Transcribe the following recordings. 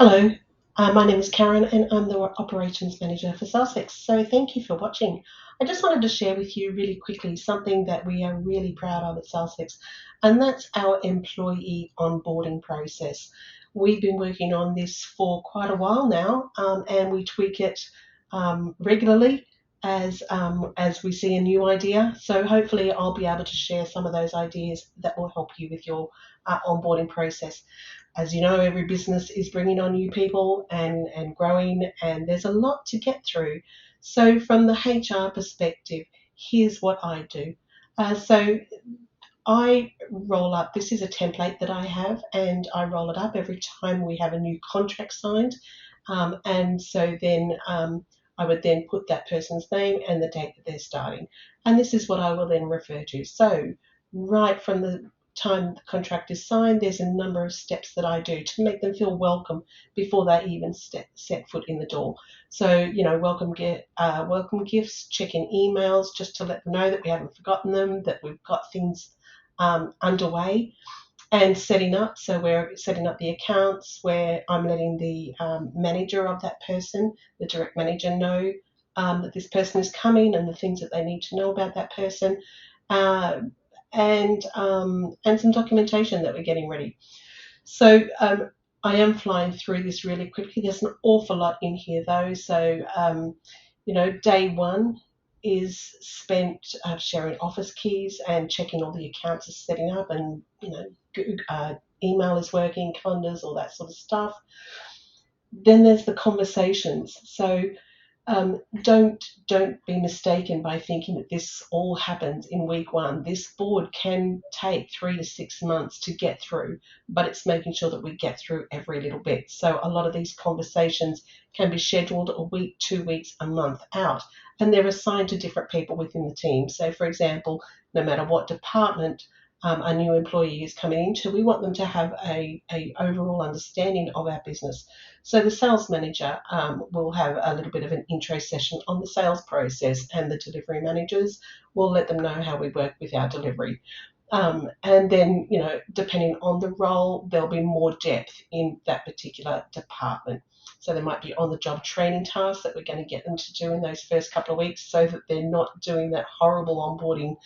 Hello, my name is Karen and I'm the Operations Manager for SalesFix. So thank you for watching. I just wanted to share with you really quickly something that we are really proud of at SalesFix, and that's our employee onboarding process. We've been working on this for quite a while now, and we tweak it regularly as we see a new idea. So hopefully I'll be able to share some of those ideas that will help you with your onboarding process. As you know, every business is bringing on new people and growing, and there's a lot to get through. So, from the HR perspective, here's what I do. So, I roll up, this is a template that I have, and I roll it up every time we have a new contract signed. And so then I would then put that person's name and the date that they're starting. And this is what I will then refer to. So, right from the time the contract is signed, there's a number of steps that I do to make them feel welcome before they even set foot in the door. So, welcome gifts, check-in emails, just to let them know that we haven't forgotten them, that we've got things underway, and setting up. So we're setting up the accounts where I'm letting the manager of that person, the direct manager, know that this person is coming and the things that they need to know about that person. And some documentation that we're getting ready. So I am flying through this really quickly. There's an awful lot in here though. So day one is spent sharing office keys and checking all the accounts are setting up, and email is working, calendars, all that sort of stuff. Then there's the conversations. So don't be mistaken by thinking that this all happens in week one. This board can take 3 to 6 months to get through, but it's making sure that we get through every little bit. So a lot of these conversations can be scheduled a week, 2 weeks, a month out, and they're assigned to different people within the team. So for example, no matter what department a new employee is coming into, we want them to have a overall understanding of our business. So the sales manager will have a little bit of an intro session on the sales process, and the delivery managers will let them know how we work with our delivery. And then, depending on the role, there'll be more depth in that particular department. So there might be on-the-job training tasks that we're going to get them to do in those first couple of weeks, so that they're not doing that horrible onboarding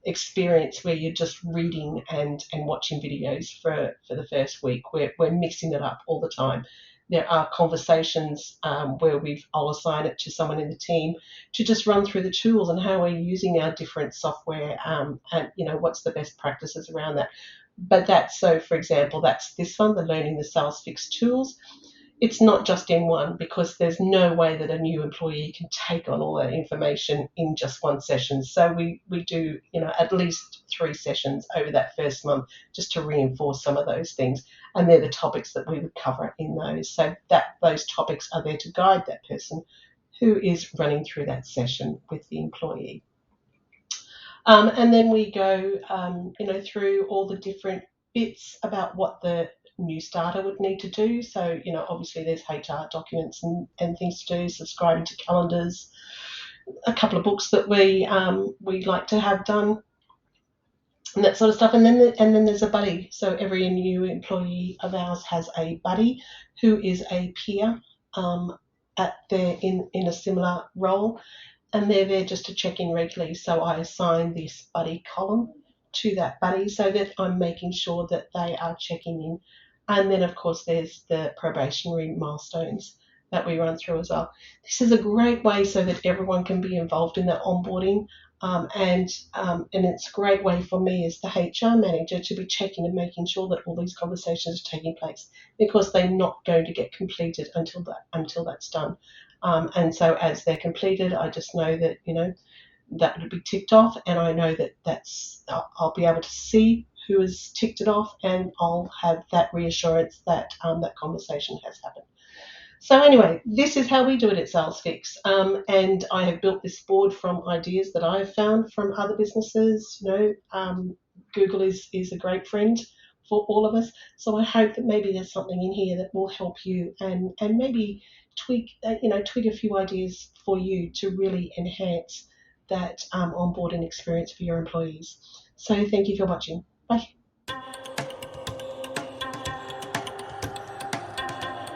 experience where you're just reading and watching videos for the first week. We're mixing it up all the time. There are conversations where I'll assign it to someone in the team to just run through the tools and how we're using our different software, and what's the best practices around that. But for example, that's this one, the learning the SalesFix tools. It's not just in one, because there's no way that a new employee can take on all that information in just one session. So we do at least 3 sessions over that first month just to reinforce some of those things, and they're the topics that we would cover in those. So that those topics are there to guide that person who is running through that session with the employee. And then we go through all the different bits about what the new starter would need to do. So, obviously there's HR documents and things to do, subscribing to calendars, a couple of books that we like to have done, and that sort of stuff. And then there's a buddy. So every new employee of ours has a buddy who is a peer in a similar role, and they're there just to check in regularly. So I assign this buddy column to that buddy so that I'm making sure that they are checking in. And then, of course, there's the probationary milestones that we run through as well. This is a great way so that everyone can be involved in that onboarding, and it's a great way for me as the HR manager to be checking and making sure that all these conversations are taking place, because they're not going to get completed until that's done. And so as they're completed, I just know that that will be ticked off, and I know that I'll be able to see who has ticked it off, and I'll have that reassurance that that conversation has happened. So anyway, this is how we do it at SalesFix, and I have built this board from ideas that I've found from other businesses. Google is a great friend for all of us, so I hope that maybe there's something in here that will help you and maybe tweak a few ideas for you to really enhance that onboarding experience for your employees. So thank you for watching. Bye.